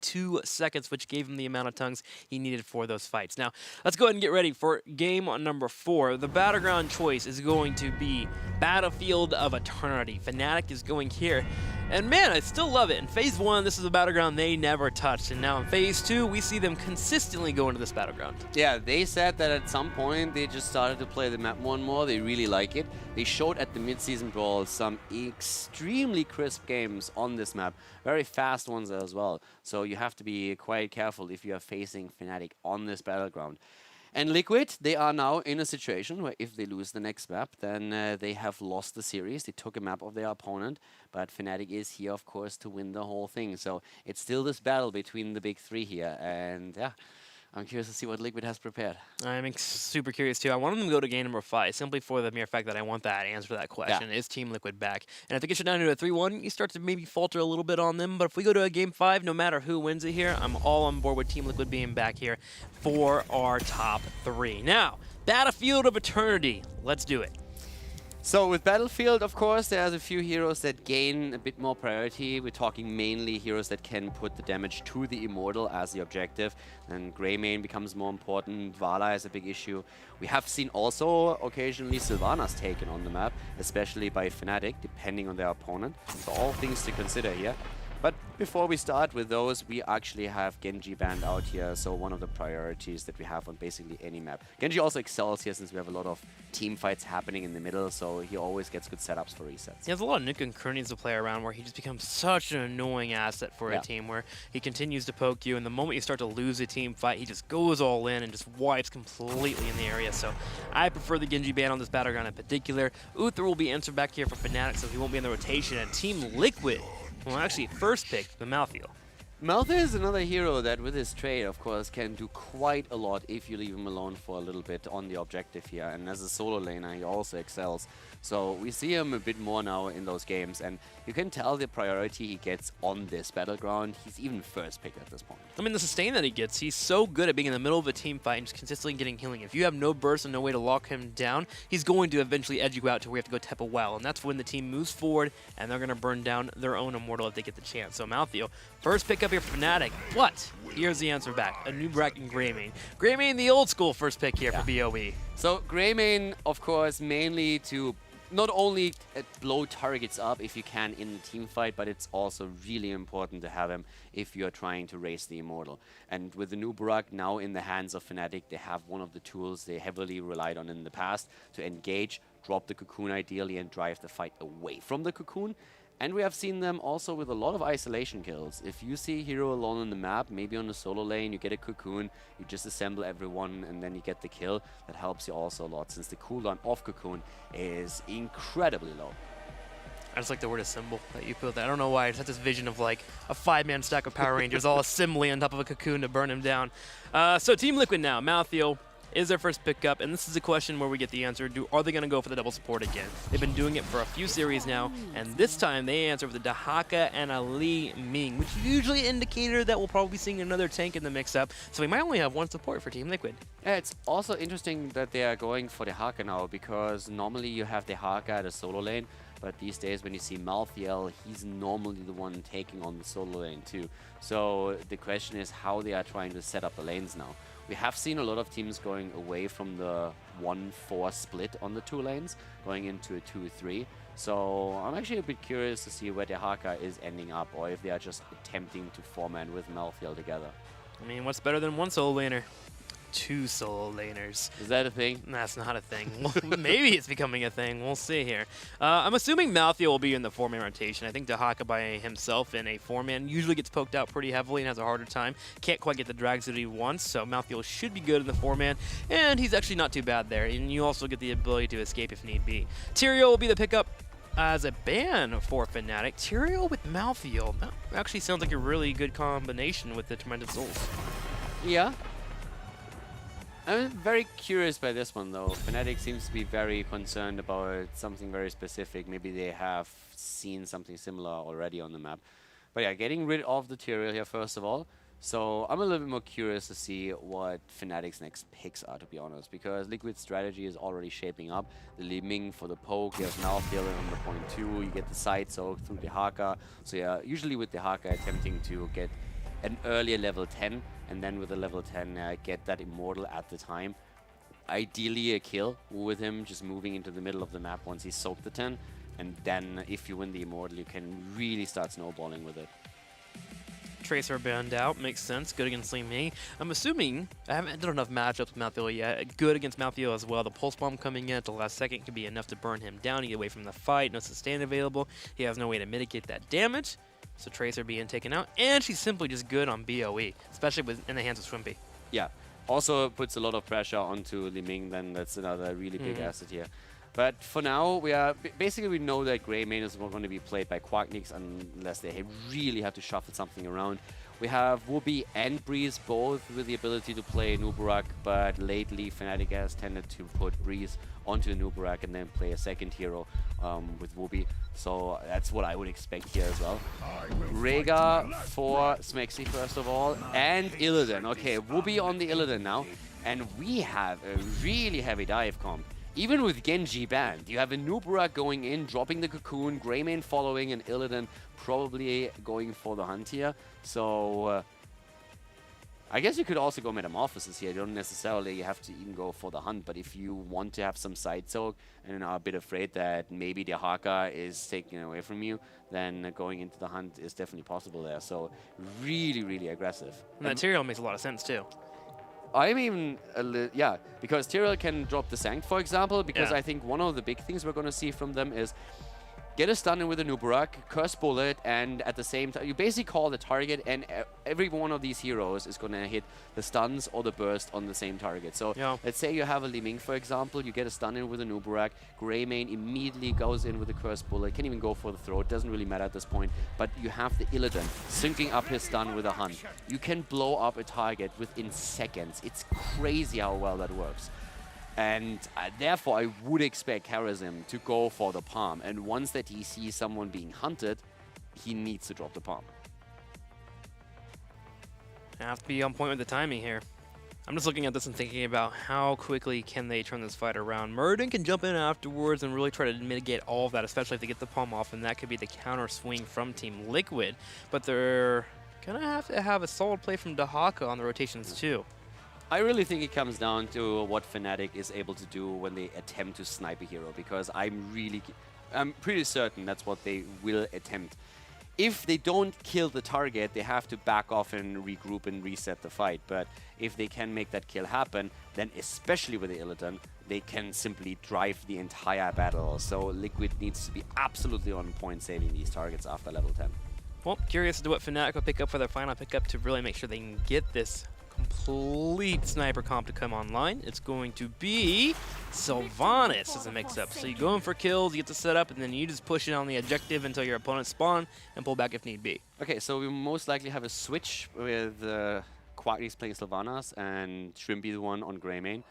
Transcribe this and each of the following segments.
2 seconds, which gave him the amount of tongues he needed for those fights. Now, let's go ahead and get ready for game number 4. The battleground choice is going to be Battlefield of Eternity. Fnatic is going here. And man, I still love it. In Phase 1, this is a battleground they never touched. And now in Phase 2, we see them consistently go into this battleground. Yeah, they said that at some point they just started to play the map more and more. They really like it. They showed at the mid-season brawl some extremely crisp games on this map. Very fast ones as well. So you have to be quite careful if you are facing Fnatic on this battleground. And Liquid, they are now in a situation where if they lose the next map, then they have lost the series. They took a map of their opponent, but Fnatic is here, of course, to win the whole thing. So it's still this battle between the big three here. And yeah, I'm curious to see what Liquid has prepared. I'm super curious too. I want them to go to game number 5 simply for the mere fact that I want that answer to that question. Yeah. Is Team Liquid back? And if they get down to a 3-1, you start to maybe falter a little bit on them. But if we go to a game 5, no matter who wins it here, I'm all on board with Team Liquid being back here for our top 3. Now, Battlefield of Eternity. Let's do it. So with Battlefield, of course, there's a few heroes that gain a bit more priority. We're talking mainly heroes that can put the damage to the Immortal as the objective. And Greymane becomes more important. Vala is a big issue. We have seen also occasionally Sylvanas taken on the map, especially by Fnatic, depending on their opponent. So all things to consider here. But before we start with those, we actually have Genji banned out here, so one of the priorities that we have on basically any map. Genji also excels here since we have a lot of team fights happening in the middle, so he always gets good setups for resets. He has a lot of Nuke and Cronies to play around where he just becomes such an annoying asset for a team where he continues to poke you, and the moment you start to lose a team fight, he just goes all in and just wipes completely in the area. So I prefer the Genji ban on this battleground in particular. Uther will be answered back here for Fnatic, so he won't be in the rotation, and Team Liquid well, actually, first pick, the Malthael. Malthael is another hero that with his trade, of course, can do quite a lot if you leave him alone for a little bit on the objective here. And as a solo laner, he also excels. So we see him a bit more now in those games. And you can tell the priority he gets on this battleground. He's even first pick at this point. I mean, the sustain that he gets, he's so good at being in the middle of a team fight and just consistently getting healing. If you have no burst and no way to lock him down, he's going to eventually edge you out to where you have to go tap a well. And that's when the team moves forward and they're going to burn down their own Immortal if they get the chance. So Malthael, first pick up here for Fnatic. What? Here's the answer back. A new bracket in Greymane. Greymane, the old school first pick here for BOE. So Greymane, of course, mainly to not only blow targets up if you can in the team fight, but it's also really important to have him if you're trying to raise the Immortal. And with the new Burak now in the hands of Fnatic, they have one of the tools they heavily relied on in the past to engage, drop the Cocoon ideally, and drive the fight away from the Cocoon. And we have seen them also with a lot of isolation kills. If you see a hero alone on the map, maybe on the solo lane, you get a Cocoon, you just assemble everyone, and then you get the kill. That helps you also a lot, since the cooldown of Cocoon is incredibly low. I just like the word assemble that you put there. I don't know why. I just had this vision of like a 5-man stack of Power Rangers all assembly on top of a Cocoon to burn him down. So Team Liquid now, Malthael is their first pickup, and this is a question where we get the answer. Are they going to go for the double support again? They've been doing it for a few series now, and this time they answer with a Dahaka and a Li Ming, which is usually an indicator that we'll probably be seeing another tank in the mix-up, so we might only have one support for Team Liquid. Yeah, it's also interesting that they are going for the Dahaka now, because normally you have the Dahaka at a solo lane, but these days when you see Malthael, he's normally the one taking on the solo lane too. So the question is how they are trying to set up the lanes now. We have seen a lot of teams going away from the 1-4 split on the 2 lanes, going into a 2-3. So I'm actually a bit curious to see where the Dahaka is ending up, or if they are just attempting to 4-man with Malthael together. I mean, what's better than one solo laner? 2 solo laners. Is that a thing? That's not a thing. Maybe it's becoming a thing. We'll see here. I'm assuming Malthael will be in the 4-man rotation. I think Dahaka by himself in a 4-man usually gets poked out pretty heavily and has a harder time. Can't quite get the drags that he wants, so Malthael should be good in the 4-man, and he's actually not too bad there. And you also get the ability to escape if need be. Tyrael will be the pickup as a ban for Fnatic. Tyrael with Malthael. That actually sounds like a really good combination with the Tremendous Souls. Yeah. I'm very curious by this one though. Fnatic seems to be very concerned about something very specific. Maybe they have seen something similar already on the map. But yeah, getting rid of the Tyrael here first of all. So I'm a little bit more curious to see what Fnatic's next picks are, to be honest, because Liquid's strategy is already shaping up. The Li Ming for the poke, you have Malthael on the point 2, you get the side soak through the Dahaka. So yeah, usually with the Dahaka attempting to get an earlier level 10, and then with a level 10 get that immortal at the time. Ideally a kill with him just moving into the middle of the map once he's soaked the 10, and then if you win the immortal, you can really start snowballing with it. Tracer banned out, makes sense. Good against Lee Ming. I'm assuming, I haven't done enough matchups with Malthael yet. Good against Malthael as well. The Pulse Bomb coming in at the last second could be enough to burn him down, get away from the fight. No sustain available. He has no way to mitigate that damage. So Tracer being taken out. And she's simply just good on BOE, especially in the hands of Swimpy. Yeah. Also puts a lot of pressure onto Li Ming, then that's another really big asset here. But for now, basically we know that Greymane is not going to be played by Quacknix unless they really have to shuffle something around. We have Whoopi and Breeze both with the ability to play Nubarak, but lately Fnatic has tended to put Breeze onto Nubarak and then play a second hero with Whoopi. So that's what I would expect here as well. Rhaegar for Smexy first of all, and Illidan. Okay, Whoopi on the Illidan now. And we have a really heavy dive comp. Even with Genji banned, you have a Nubarak going in, dropping the Cocoon, Greymane following, and Illidan probably going for the hunt here. So I guess you could also go Metamorphosis here. You don't necessarily have to even go for the hunt, but if you want to have some side soak and are a bit afraid that maybe the Haka is taken away from you, then going into the hunt is definitely possible there. So really, really aggressive. And that Tyrael makes a lot of sense too. I'm even yeah, because Tyrael can drop the Sanct, for example, because Yeah. I think one of the big things we're going to see from them is get a stun in with a Nubarak, Curse Bullet, and at the same time, you basically call the target, and every one of these heroes is going to hit the stuns or the burst on the same target. So Yeah. let's say you have a Li Ming, for example, you get a stun in with a Nubarak, Greymane immediately goes in with a Curse Bullet, can even go for the throw, it doesn't really matter at this point, but you have the Illidan syncing up his stun with a Hunt. You can blow up a target within seconds. It's crazy how well that works. And therefore, I would expect Karazim to go for the palm. And once that he sees someone being hunted, he needs to drop the palm. I have to be on point with the timing here. I'm just looking at this and thinking about how quickly can they turn this fight around. Murden can jump in afterwards and really try to mitigate all of that, especially if they get the palm off, and that could be the counter swing from Team Liquid. But they're going to have a solid play from Dahaka on the rotations too. I really think it comes down to what Fnatic is able to do when they attempt to snipe a hero, because I'm pretty certain that's what they will attempt. If they don't kill the target, they have to back off and regroup and reset the fight. But if they can make that kill happen, then especially with the Illidan, they can simply drive the entire battle. So Liquid needs to be absolutely on point saving these targets after level 10. Well, curious as to what Fnatic will pick up for their final pickup to really make sure they can get this complete sniper comp to come online. It's going to be Sylvanas as a mix-up. So you go in for kills, you get the setup, and then you just push it on the objective until your opponent spawn and pull back if need be. Okay, so we most likely have a switch with Quacknix playing Sylvanas and Shrimpy the one on Greymane,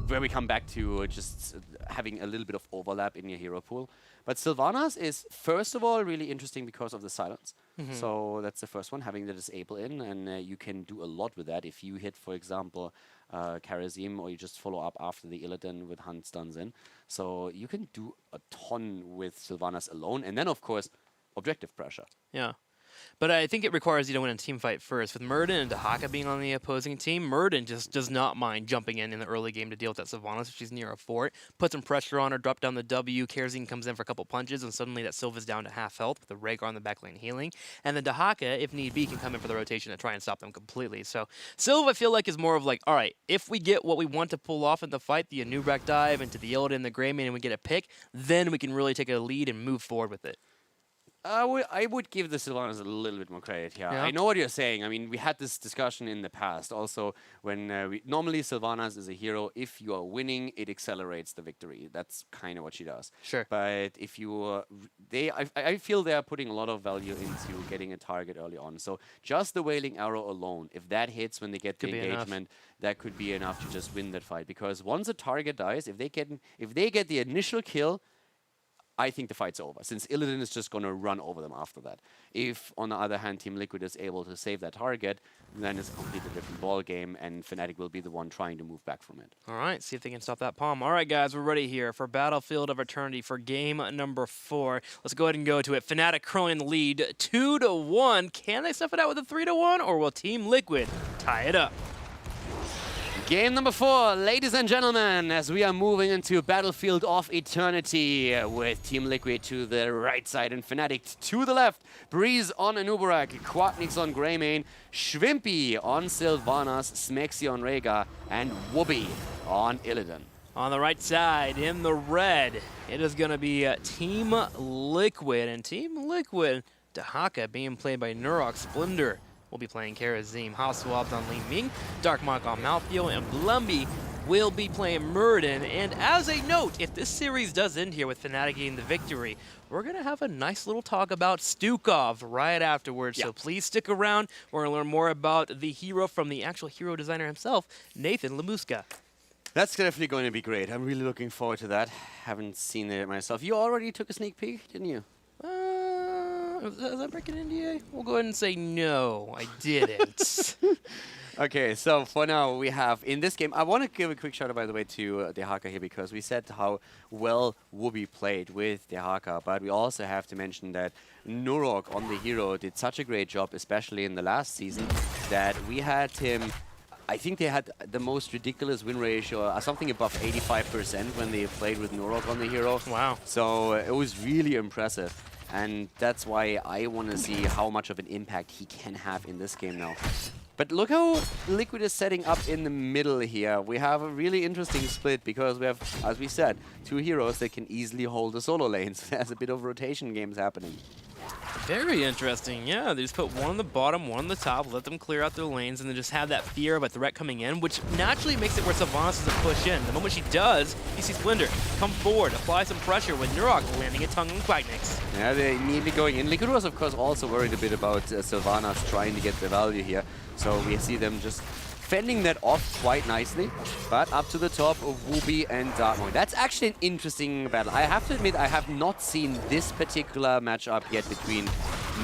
where we come back to just having a little bit of overlap in your hero pool. But Sylvanas is, first of all, really interesting because of the silence. So that's the first one, having the disable in, and you can do a lot with that. If you hit, for example, Karazim, or you just follow up after the Illidan with Hunt stuns in. So you can do a ton with Sylvanas alone. And then, of course, objective pressure. Yeah. But I think it requires you to win a team fight first. With Murden and Dahaka being on the opposing team, Murden just does not mind jumping in the early game to deal with that Sylvanas if she's near a fort. Put some pressure on her, drop down the W, Karazim comes in for a couple punches, and suddenly that Sylva's down to half health with the Rhaegar on the back lane healing. And then Dahaka, if need be, can come in for the rotation to try and stop them completely. So Sylva, I feel like, is more of like, all right, if we get what we want to pull off in the fight, the Anubrak dive into the Illidan and the Greymane, and we get a pick, then we can really take a lead and move forward with it. I would give the Sylvanas a little bit more credit here. Yeah. I know what you're saying. I mean, we had this discussion in the past also when normally Sylvanas is a hero. If you are winning, it accelerates the victory. That's kind of what she does. Sure. But if you, I feel they are putting a lot of value into getting a target early on. So just the Wailing Arrow alone, if that hits when they get the engagement, that could be enough to just win that fight. Because once a target dies, if they get the initial kill, I think the fight's over, since Illidan is just going to run over them after that. If, on the other hand, Team Liquid is able to save that target, then it's a completely different ball game, and Fnatic will be the one trying to move back from it. All right, see if they can stop that palm. All right, guys, we're ready here for Battlefield of Eternity for game number 4. Let's go ahead and go to it. Fnatic currently in the lead, 2-1. Can they stuff it out with a 3-1, or will Team Liquid tie it up? Game number 4, ladies and gentlemen, as we are moving into Battlefield of Eternity with Team Liquid to the right side and Fnatic to the left. Breeze on Anubarak, Quadnix on Greymane, Schwimpy on Sylvanas, Smexy on Rhaegar, and Whoopi on Illidan. On the right side, in the red, it is going to be Team Liquid. And Team Liquid, Dahaka being played by Nurok, Splendor will be playing Karazim, Haswabs on Li Ming, Darkmark on Malthael, and Blumby will be playing Murden. And as a note, if this series does end here with Fnatic getting the victory, we're going to have a nice little talk about Stukov right afterwards. So please stick around. We're going to learn more about the hero from the actual hero designer himself, Nathan Lemuska. That's definitely going to be great. I'm really looking forward to that. Haven't seen it myself. You already took a sneak peek, didn't you? Is that breaking NDA? We'll go ahead and say no, I didn't. Okay, so for now we have in this game, I want to give a quick shout out, by the way, to Dehaka here, because we said how well Whoopi played with Dehaka, but we also have to mention that Nurok on the hero did such a great job, especially in the last season, that we had him. I think they had the most ridiculous win ratio, something above 85% when they played with Nurok on the hero. Wow. So it was really impressive. And that's why I want to see how much of an impact he can have in this game now. But look how Liquid is setting up in the middle here. We have a really interesting split because we have, as we said, 2 heroes that can easily hold the solo lanes. There's a bit of rotation games happening. Very interesting, yeah. They just put one on the bottom, one on the top, let them clear out their lanes, and then just have that fear of a threat coming in, which naturally makes it where Sylvanas doesn't push in. The moment she does, you see Splendor come forward, apply some pressure with Nurok landing a tongue on Quagnix. Yeah, they're immediately going in. Liquid was, of course, also worried a bit about Sylvanas trying to get the value here. So we see them just fending that off quite nicely, but up to the top of Whoopi and Darkmoon. That's actually an interesting battle. I have to admit, I have not seen this particular matchup yet between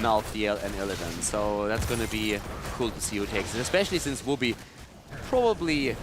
Malthael and Illidan, so that's going to be cool to see who takes it, especially since Whoopi probably,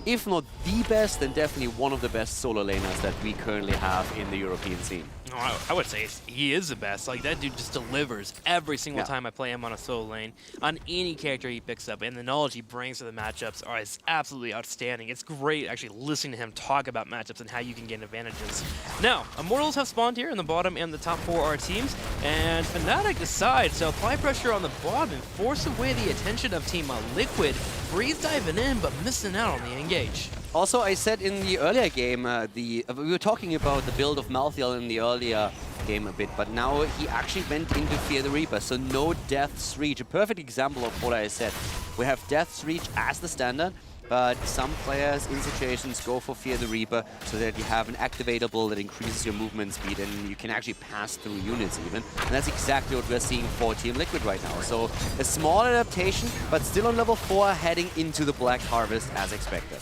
if not the best, then definitely one of the best solo laners that we currently have in the European scene. Oh, I would say he is the best. Like, that dude just delivers every single time I play him on a solo lane, on any character he picks up, and the knowledge he brings to the matchups is absolutely outstanding. It's great actually listening to him talk about matchups and how you can gain advantages. Now, Immortals have spawned here in the bottom and the top 4 are teams, and Fnatic decides to apply pressure on the bottom and force away the attention of Team Liquid. Breeze diving in, but missing out on the engage. Also, I said in the earlier game, we were talking about the build of Malthael in the earlier game a bit, but now he actually went into Fear the Reaper, so no Death's Reach. A perfect example of what I said. We have Death's Reach as the standard, but some players in situations go for Fear the Reaper so that you have an activatable that increases your movement speed and you can actually pass through units even. And that's exactly what we're seeing for Team Liquid right now. So a small adaptation, but still on level 4, heading into the Black Harvest as expected.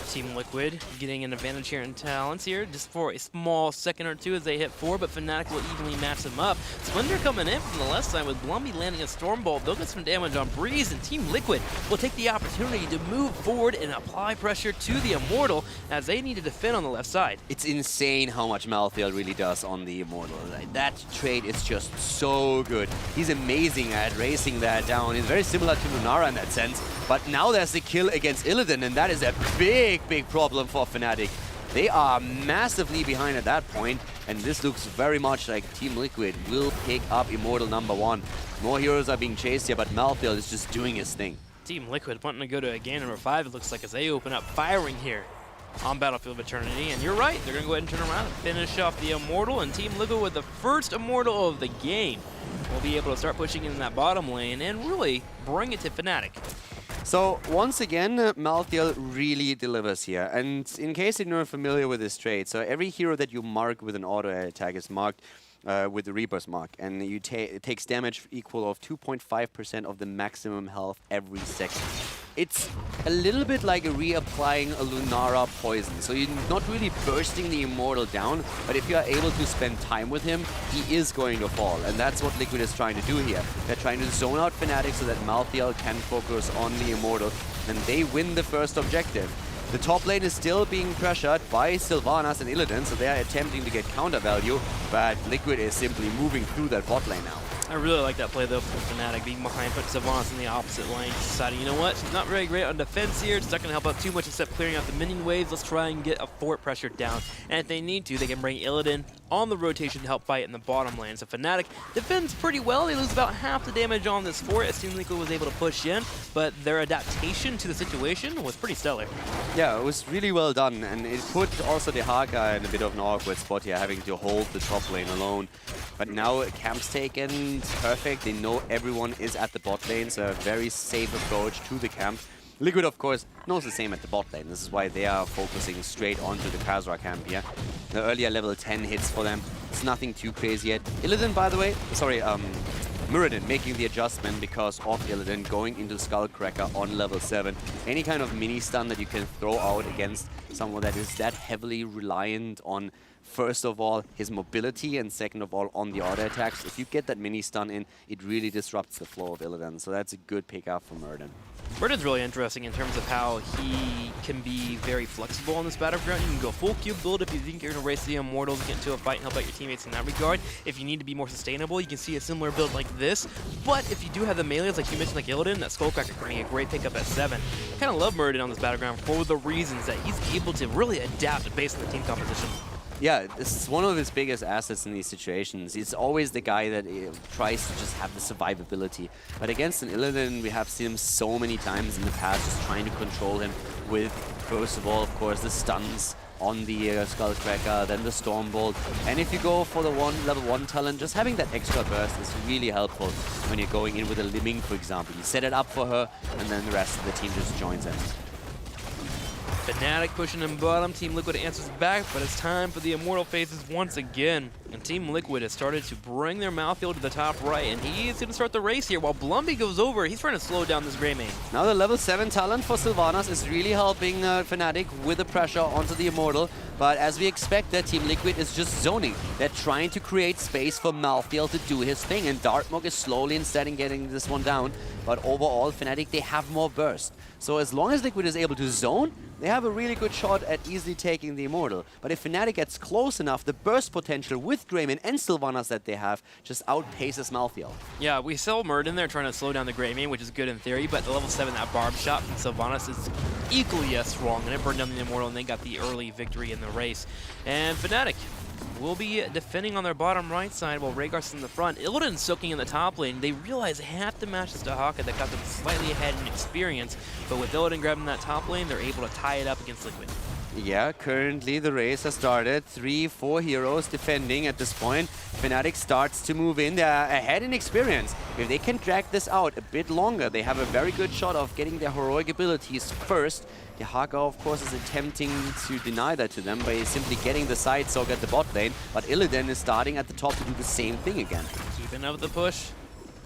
Team Liquid getting an advantage here in talents here, just for a small second or two as they hit 4, but Fnatic will evenly match them up. Splendor coming in from the left side with Blumby landing a Stormbolt. They'll get some damage on Breeze, and Team Liquid will take the opportunity to move forward and apply pressure to the Immortal as they need to defend on the left side. It's insane how much Malthael really does on the Immortal. That trade is just so good. He's amazing at racing that down. He's very similar to Lunara in that sense, but now there's the kill against Illidan, and that is a big problem for Fnatic. They are massively behind at that point, and this looks very much like Team Liquid will pick up Immortal #1. More heroes are being chased here, but Malthael is just doing his thing. Team Liquid wanting to go to game number 5, it looks like, as they open up firing here on Battlefield of Eternity. And you're right, they're going to go ahead and turn around and finish off the Immortal, and Team Liquid with the first Immortal of the game will be able to start pushing in that bottom lane and really bring it to Fnatic. So once again, Malthael really delivers here. And in case you're not familiar with this trade, so every hero that you mark with an auto attack is marked with the Rebirth mark, and it takes damage equal of 2.5% of the maximum health every second. It's a little bit like reapplying a Lunara poison, so you're not really bursting the Immortal down, but if you are able to spend time with him, he is going to fall, and that's what Liquid is trying to do here. They're trying to zone out Fnatic so that Malthael can focus on the Immortal, and they win the first objective. The top lane is still being pressured by Sylvanas and Illidan, so they are attempting to get counter value, but Liquid is simply moving through that bot lane now. I really like that play, though, from Fnatic, being behind, put Sylvanas in the opposite lane, deciding, you know what, she's not very great on defense here, it's not going to help out too much except clearing out the minion waves, let's try and get a fort pressure down. And if they need to, they can bring Illidan on the rotation to help fight in the bottom lane. So Fnatic defends pretty well, they lose about half the damage on this fort, it seems Liquid was able to push in, but their adaptation to the situation was pretty stellar. Yeah, it was really well done, and it put also the Haka in a bit of an awkward spot here, having to hold the top lane alone. But now camp's taken, perfect. They know everyone is at the bot lane, so a very safe approach to the camp. Liquid, of course, knows the same at the bot lane. This is why they are focusing straight onto the Khazra camp here. The earlier level 10 hits for them. It's nothing too crazy yet. Illidan, by the way, sorry, Muradin making the adjustment because of Illidan going into Skullcracker on level 7. Any kind of mini stun that you can throw out against someone that is that heavily reliant on, first of all, his mobility, and second of all, on the auto attacks. If you get that mini stun in, it really disrupts the flow of Illidan. So that's a good pickup for Muradin. Muradin's really interesting in terms of how he can be very flexible on this battleground. You can go full cube build if you think you're going to race the Immortals, get into a fight and help out your teammates in that regard. If you need to be more sustainable, you can see a similar build like this. But if you do have the melees, like you mentioned, like Illidan, that Skullcracker can be a great pickup at 7. I kind of love Muradin on this battleground for the reasons that he's able to really adapt based on the team composition. Yeah, this is one of his biggest assets in these situations. He's always the guy that tries to just have the survivability. But against an Illidan, we have seen him so many times in the past, just trying to control him with, first of all, of course, the stuns on the Skullcracker, then the Stormbolt. And if you go for the level 1 talent, just having that extra burst is really helpful when you're going in with a Limming, for example. You set it up for her, and then the rest of the team just joins in. Fnatic pushing him bottom, Team Liquid answers back, but it's time for the Immortal phases once again. And Team Liquid has started to bring their Malthael to the top right, and he is going to start the race here while Blumby goes over. He's trying to slow down this Grey Mane. Now the level 7 talent for Sylvanas is really helping Fnatic with the pressure onto the Immortal, but as we expected, Team Liquid is just zoning. They're trying to create space for Malthael to do his thing, and Dartmok is slowly instead getting this one down. But overall, Fnatic, they have more burst. So as long as Liquid is able to zone, they have a really good shot at easily taking the Immortal. But if Fnatic gets close enough, the burst potential with Greymane and Sylvanas that they have just outpaces Malthael. Yeah, we saw Muradin there trying to slow down the Greymane, which is good in theory, but the level 7, that barb shot from Sylvanas is equally as strong, and it burned down the Immortal, and they got the early victory in the race. And Fnatic will be defending on their bottom right side while Rhaegar's in the front. Illidan soaking in the top lane. They realize half the match is Dahaka that got them slightly ahead in experience, but with Illidan grabbing that top lane, they're able to tie it up against Liquid. Yeah, currently the race has started. 3-4 heroes defending at this point. Fnatic starts to move in. They're ahead in experience. If they can drag this out a bit longer, they have a very good shot of getting their heroic abilities first. The Haka, of course, is attempting to deny that to them by simply getting the side soak at the bot lane, but Illidan is starting at the top to do the same thing again. Keeping up the push.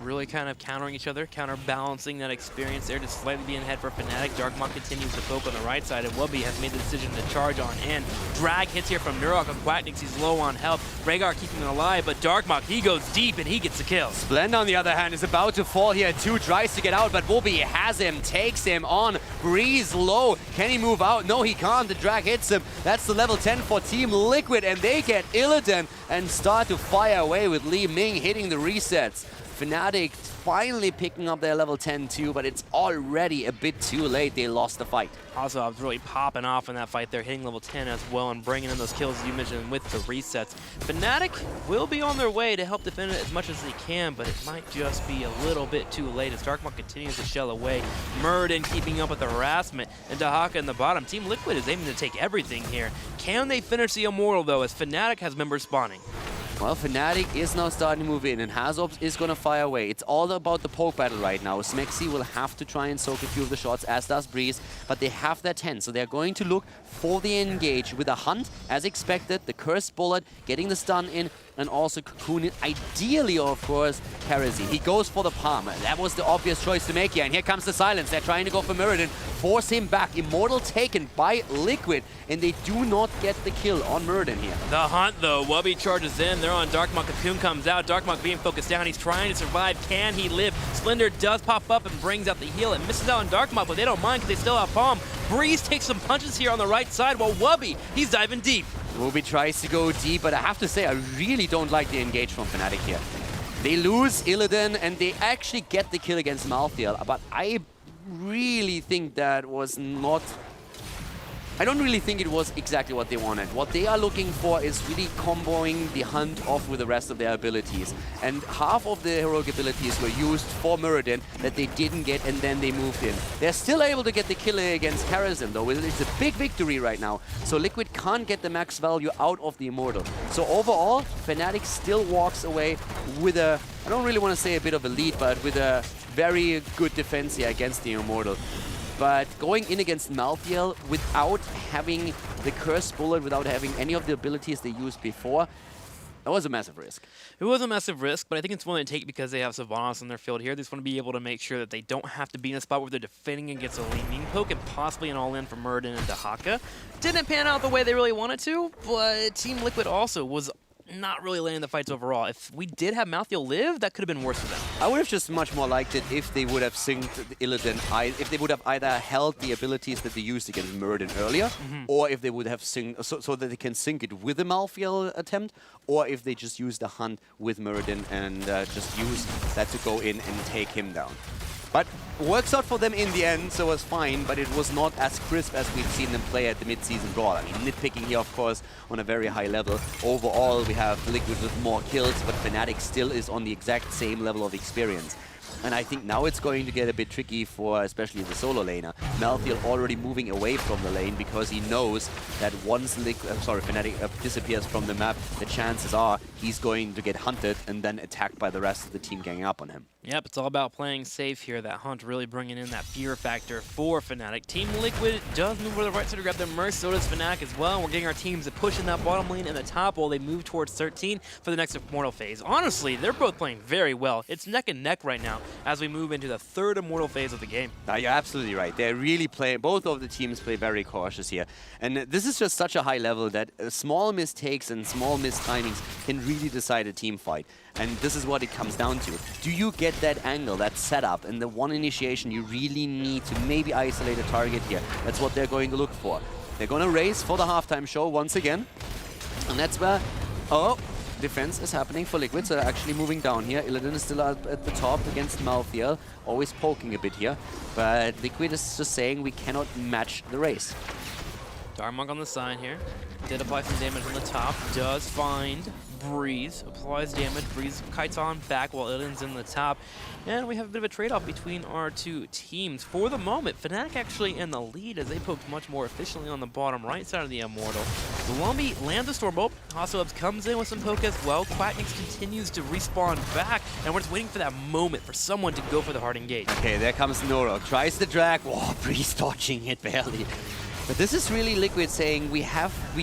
Really kind of countering each other, counterbalancing that experience there, just slightly being ahead for Fnatic. Darkmok continues to poke on the right side, and Wubby has made the decision to charge on in. Drag hits here from Nurok and Quacknix. He's low on health. Rhaegar keeping him alive, but Darkmok, he goes deep and he gets the kill. Splenda, on the other hand, is about to fall here too. Tries to get out, but Wubby has him, takes him on. Breeze low. Can he move out? No, he can't. The drag hits him. That's the level 10 for Team Liquid, and they get Illidan and start to fire away with Li Ming hitting the resets. Fnatic finally picking up their level 10 too, but it's already a bit too late. They lost the fight. Also, I was really popping off in that fight there, hitting level 10 as well and bringing in those kills you mentioned with the resets. Fnatic will be on their way to help defend it as much as they can, but it might just be a little bit too late as Darkmok continues to shell away. Muradin keeping up with the harassment, and Dahaka in the bottom. Team Liquid is aiming to take everything here. Can they finish the Immortal though, as Fnatic has members spawning? Well, Fnatic is now starting to move in, and Hazobs is going to fire away. It's all about the poke battle right now. Smexy will have to try and soak a few of the shots, as does Breeze, but they have their 10, so they're going to look for the engage with a hunt, as expected. The Cursed Bullet getting the stun in, and also Cocoon it. Ideally, of course, Kerosene. He goes for the palm. That was the obvious choice to make here. And here comes the silence. They're trying to go for Mirrodin. Force him back. Immortal taken by Liquid. And they do not get the kill on Mirrodin here. The hunt, though. Wubby charges in. They're on Darkmonk. Cocoon comes out. Darkmonk being focused down. He's trying to survive. Can he live? Splendor does pop up and brings out the heal. It misses out on Darkmonk, but they don't mind because they still have Palm. Breeze takes some punches here on the right side, while Wubby, he's diving deep. Wubby tries to go deep, but I have to say, I really don't like the engage from Fnatic here. They lose Illidan, and they actually get the kill against Malthael, but I really think that was not... I don't really think it was exactly what they wanted. What they are looking for is really comboing the Hunt off with the rest of their abilities. And half of the heroic abilities were used for Mirrodin that they didn't get, and then they moved in. They're still able to get the kill against Karazhan, though. It's a big victory right now. So Liquid can't get the max value out of the Immortal. So overall, Fnatic still walks away with a, I don't really want to say a bit of a lead, but with a very good defense here against the Immortal. But going in against Malthael without having the Cursed Bullet, without having any of the abilities they used before, that was a massive risk. It was a massive risk, but I think it's one they take because they have Sylvanas on their field here. They just want to be able to make sure that they don't have to be in a spot where they're defending against a leaning poke and possibly an all-in for Mirrodin and Dahaka. Didn't pan out the way they really wanted to, but Team Liquid also was not really landing the fights overall. If we did have Malthael live, that could have been worse for them. I would have just much more liked it if they would have synced Illidan, if they would have either held the abilities that they used against Mirrodin earlier, or if they would have synced, so that they can sync it with the Malthael attempt, or if they just use the Hunt with Mirrodin and just use that to go in and take him down. But works out for them in the end, so it was fine, but it was not as crisp as we've seen them play at the mid-season brawl. I mean, nitpicking here, of course, on a very high level. Overall, we have Liquid with more kills, but Fnatic still is on the exact same level of experience. And I think now it's going to get a bit tricky for especially the solo laner. Malthael already moving away from the lane because he knows that once Fnatic disappears from the map, the chances are he's going to get hunted and then attacked by the rest of the team ganging up on him. Yep, it's all about playing safe here. That Hunt really bringing in that fear factor for Fnatic. Team Liquid does move over the right side to grab their Merc, so does Fnatic as well. We're getting our teams to push in that bottom lane and the top while they move towards 13 for the next Immortal phase. Honestly, they're both playing very well. It's neck and neck right now as we move into the third Immortal phase of the game. You're absolutely right. They're really playing, both of the teams play very cautious here. And this is just such a high level that small mistakes and small mistimings can really decide a team fight. And this is what it comes down to. Do you get that angle, that setup, and the one initiation you really need to maybe isolate a target here? That's what they're going to look for. They're going to race for the halftime show once again. And that's where, defense is happening for Liquid, so they're actually moving down here. Illidan is still at the top against Malthael, always poking a bit here. But Liquid is just saying we cannot match the race. Darkmonk on the side here. Did apply some damage on the top. Does find Breeze. Applies damage. Breeze kites on back while Illidan's in the top. And we have a bit of a trade-off between our two teams. For the moment, Fnatic actually in the lead as they poked much more efficiently on the bottom right side of the Immortal. Lumby lands a Stormbolt. Hasselhoff comes in with some poke as well. Quacknix continues to respawn back. And we're just waiting for that moment for someone to go for the hard engage. Okay, there comes Noro. Tries the drag. Oh, Breeze dodging it barely. But this is really Liquid saying we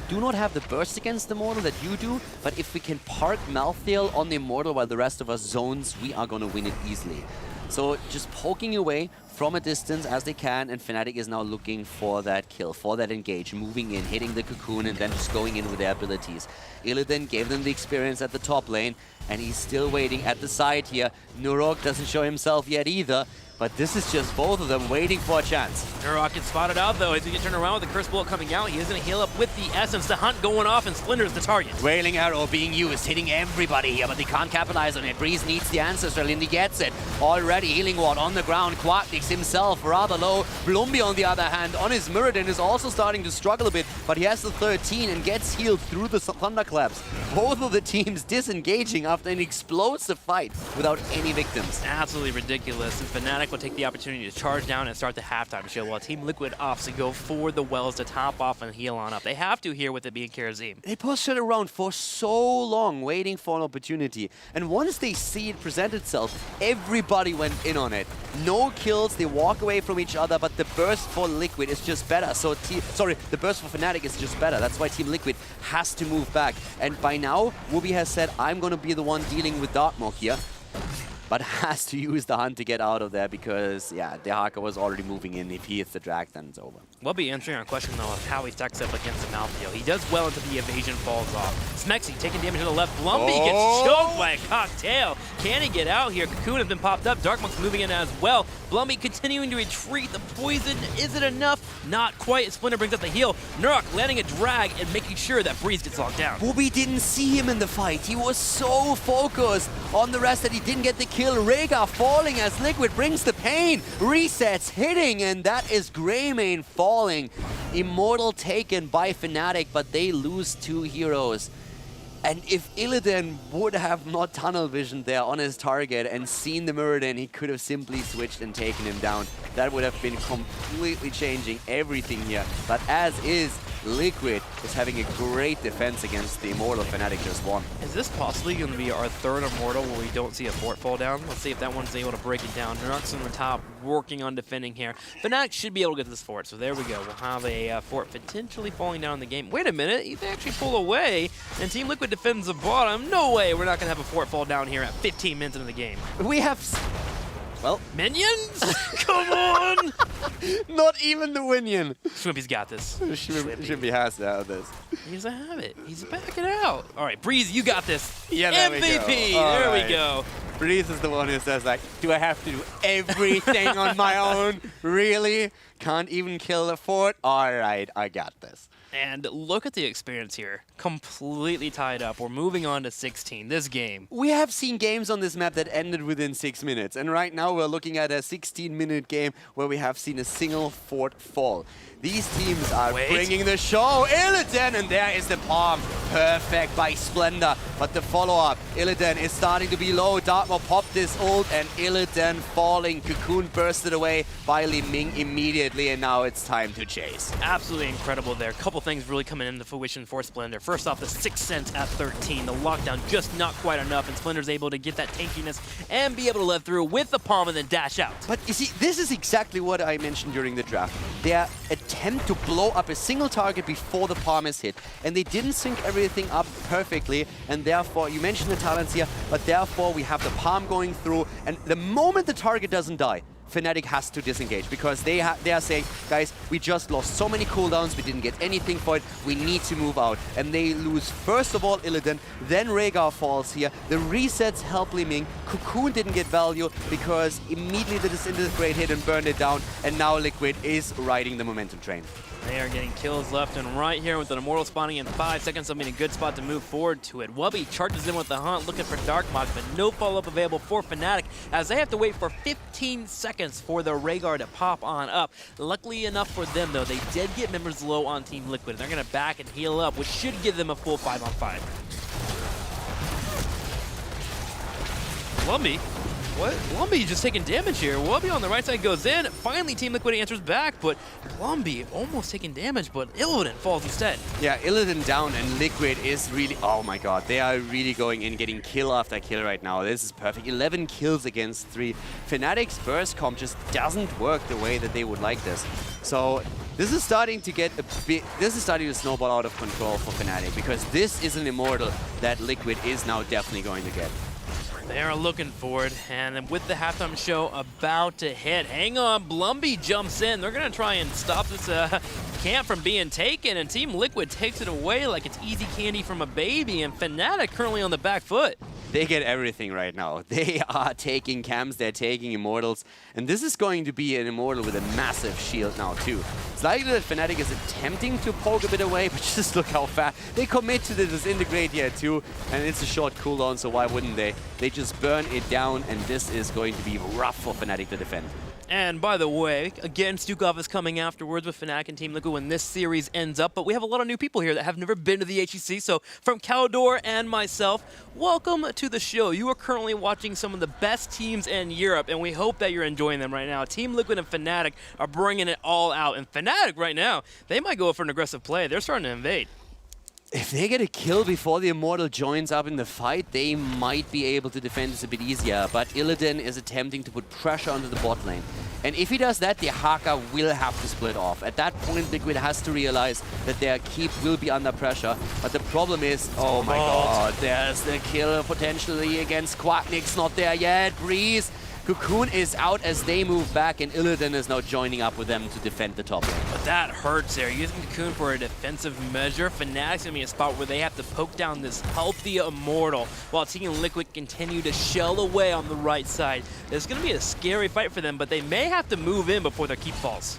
do not have the burst against the Immortal that you do, but if we can park Malthael on the Immortal while the rest of us zones, we are going to win it easily. So just poking away from a distance as they can, and Fnatic is now looking for that kill, for that engage, moving in, hitting the Cocoon, and then just going in with their abilities. Illidan gave them the experience at the top lane, and he's still waiting at the side here. Nurok doesn't show himself yet either. But this is just both of them waiting for a chance. Nurok gets spotted out, though. He's going to turn around with the Curse Bullet coming out. He is going to heal up with the Essence. The Hunt going off, and Splinter's the target. Wailing Arrow being used, hitting everybody here, but they can't capitalize on it. Breeze needs the Ancestral, and he gets it. Already Healing Ward on the ground. Quacknix himself rather low. Blumby, on the other hand, on his Mirrodin is also starting to struggle a bit, but he has the 13 and gets healed through the Thunderclaps. Both of the teams disengaging after an explosive fight without any victims. Absolutely ridiculous. And Fnatic Fnatic will take the opportunity to charge down and start the halftime show while Team Liquid opts to go for the wells to top off and heal on up. They have to here with it being Karazim. They pushed it around for so long, waiting for an opportunity. And once they see it present itself, everybody went in on it. No kills, they walk away from each other, but the burst for Liquid is just better. So, the burst for Fnatic is just better. That's why Team Liquid has to move back. And by now, Wooby has said, I'm going to be the one dealing with Darkmoor here. But has to use the hunt to get out of there because, yeah, Dehaka was already moving in. If he hits the drag, then it's over. We'll be answering our question, though, of how he stacks up against the Malphio. He does well until the evasion falls off. Smexy taking damage to the left. Blumby gets choked by a cocktail. Can he get out here? Cocoon has been popped up. Darkmonk's moving in as well. Blumby continuing to retreat. The poison, is it enough? Not quite. Splinter brings up the heal. Nurok landing a drag and making sure that Breeze gets locked down. Wooby didn't see him in the fight. He was so focused on the rest that he didn't get the kill. Rhaegar falling as Liquid brings the pain. Resets hitting, and that is Greymane falling. Immortal taken by Fnatic, but they lose 2 heroes. And if Illidan would have not tunnel vision there on his target and seen the Muradin, he could have simply switched and taken him down. That would have been completely changing everything here. But as is, Liquid is having a great defense against the Immortal. Fnatic just won. Is this possibly going to be our third Immortal where we don't see a fort fall down? Let's see if that one's able to break it down. Nurok's on the top, working on defending here. Fnatic should be able to get this fort, so there we go. We'll have a fort potentially falling down in the game. Wait a minute, they actually pull away, and Team Liquid defends the bottom. No way, we're not going to have a fort fall down here at 15 minutes into the game. We have... Well, minions? Come on! Not even the Winion. Swimpy's got this. Swimpy has to have this. He's a habit. He's backing out. All right, Breeze, you got this. Yeah, there MVP. There we go. Breeze is the one who says, like, do I have to do everything on my own? Really? Can't even kill a fort? All right, I got this. And look at the experience here. Completely tied up. We're moving on to 16. This game. We have seen games on this map that ended within 6 minutes. And right now we're looking at a 16-minute game where we have seen a single fort fall. These teams are bringing the show. Illidan, and there is the palm. Perfect by Splendor. But the follow-up, Illidan is starting to be low. Darkmoor popped this ult, and Illidan falling. Cocoon bursted away by Li Ming immediately, and now it's time to chase. Absolutely incredible there. Couple things really coming into fruition for Splendor. First off, the 6 cents at 13. The lockdown just not quite enough, and Splendor's able to get that tankiness and be able to let through with the palm and then dash out. But you see, this is exactly what I mentioned during the draft. Their attempt to blow up a single target before the palm is hit. And they didn't sync everything up perfectly, and therefore, you mentioned the talents here, but therefore we have the palm going through, and the moment the target doesn't die, Fnatic has to disengage because they are saying, guys, we just lost so many cooldowns, we didn't get anything for it, we need to move out. And they lose first of all Illidan, then Rhaegar falls here, the resets help Li Ming, Cocoon didn't get value because immediately the Disintegrate hit and burned it down, and now Liquid is riding the momentum train. They are getting kills left and right here with an Immortal spawning in 5 seconds, so being a good spot to move forward to it. Wubby charges in with the hunt, looking for Darkmock, but no follow-up available for Fnatic, as they have to wait for 15 seconds for the Rhaegar to pop on up. Luckily enough for them, though, they did get members low on Team Liquid. They're going to back and heal up, which should give them a full 5-on-5. Lumby? What? Lumby just taking damage here. Wubby on the right side goes in. Finally, Team Liquid answers back, but Lumby almost taking damage, but Illidan falls instead. Yeah, Illidan down, and Liquid is really... Oh my god, they are really going in, getting kill after kill right now. This is perfect. 11 kills against 3. Fnatic's burst comp just doesn't work the way that they would like this. So this is starting to get a bit... This is starting to snowball out of control for Fnatic, because this is an Immortal that Liquid is now definitely going to get. They are looking for it, and with the halftime show about to hit, hang on, Blumby jumps in. They're going to try and stop this camp from being taken, and Team Liquid takes it away like it's easy candy from a baby, and Fnatic currently on the back foot. They get everything right now. They are taking camps, they're taking Immortals, and this is going to be an Immortal with a massive shield now too. It's likely that Fnatic is attempting to poke a bit away, but just look how fast. They commit to the Disintegrate here too, and it's a short cooldown, so why wouldn't they? They just burn it down, and this is going to be rough for Fnatic to defend. And by the way, again, Stukov is coming afterwards with Fnatic and Team Liquid when this series ends up, but we have a lot of new people here that have never been to the HGC, so from Caldor and myself, welcome to the show. You are currently watching some of the best teams in Europe, and we hope that you're enjoying them right now. Team Liquid and Fnatic are bringing it all out, and Fnatic right now, they might go for an aggressive play. They're starting to invade. If they get a kill before the Immortal joins up in the fight, they might be able to defend this a bit easier. But Illidan is attempting to put pressure onto the bot lane. And if he does that, the Haka will have to split off. At that point, Liquid has to realize that their keep will be under pressure. But the problem is, oh my god, there's the kill potentially against Quacknick's not there yet. Breeze. Cocoon is out as they move back, and Illidan is now joining up with them to defend the top lane. But that hurts there. Using Cocoon for a defensive measure, Fnatic's going to be a spot where they have to poke down this healthy Immortal while Team Liquid continue to shell away on the right side. It's going to be a scary fight for them, but they may have to move in before their keep falls.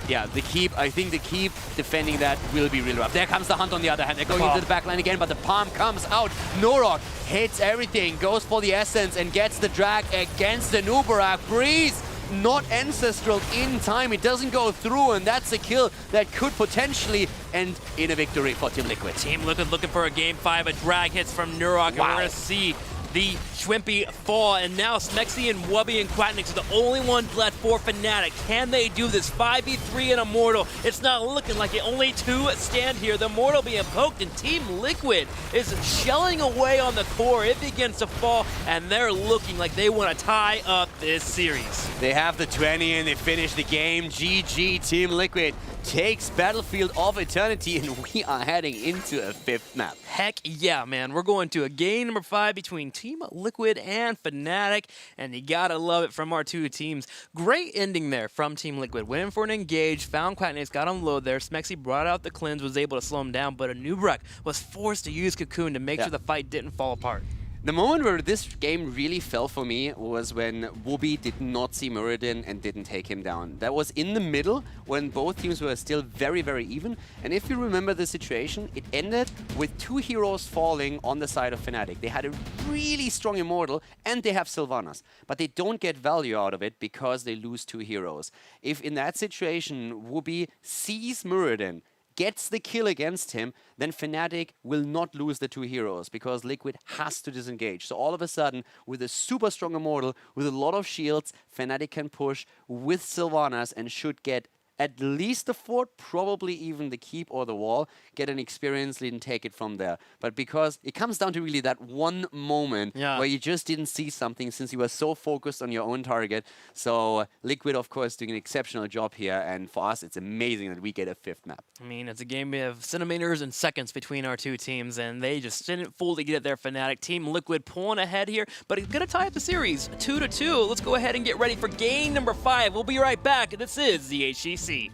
Yeah, I think the keep defending that will be really rough. There comes the Hunt on the other hand. They're going into the backline again, but the palm comes out. Norok hits everything, goes for the Essence, and gets the drag against the Nubarak. Breeze, not ancestral in time. It doesn't go through, and that's a kill that could potentially end in a victory for Team Liquid. Team Liquid looking for a Game 5. A drag hits from Nurok, and we're going to see the Schwimpy fall, and now Smexy and Wubby and Quacknick are the only ones left for Fnatic. Can they do this? 5v3 and Immortal. It's not looking like it. Only two stand here. The Immortal being poked, and Team Liquid is shelling away on the core. It begins to fall, and they're looking like they want to tie up this series. They have the 20, and they finish the game. GG, Team Liquid takes Battlefield of Eternity, and we are heading into a 5th map. Heck yeah, man. We're going to a game number 5 between Team Liquid and Fnatic, and you gotta love it from our two teams. Great ending there from Team Liquid. Went in for an engage, found Quacknick, got him low there. Smexy brought out the cleanse, was able to slow him down, but a Nubrek was forced to use Cocoon to make sure the fight didn't fall apart. The moment where this game really fell for me was when Wubby did not see Muradin and didn't take him down. That was in the middle when both teams were still very, very even. And if you remember the situation, it ended with 2 heroes falling on the side of Fnatic. They had a really strong Immortal and they have Sylvanas, but they don't get value out of it because they lose 2 heroes. If in that situation Wubby sees Muradin, gets the kill against him, then Fnatic will not lose the 2 heroes because Liquid has to disengage. So all of a sudden, with a super strong Immortal, with a lot of shields, Fnatic can push with Sylvanas and should get at least the fort, probably even the keep or the wall, get an experience lead and take it from there. But because it comes down to really that one moment where you just didn't see something since you were so focused on your own target. So Liquid, of course, doing an exceptional job here. And for us, it's amazing that we get a 5th map. I mean, it's a game of centimeters and seconds between our two teams, and they just didn't fully get it there. Fnatic, Team Liquid pulling ahead here, but it's going to tie up the series 2-2. Let's go ahead and get ready for game number 5. We'll be right back. This is the HGC. They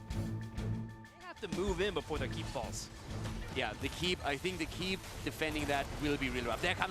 have to move in before their keep falls. Yeah, I think the keep defending that will be really rough. There comes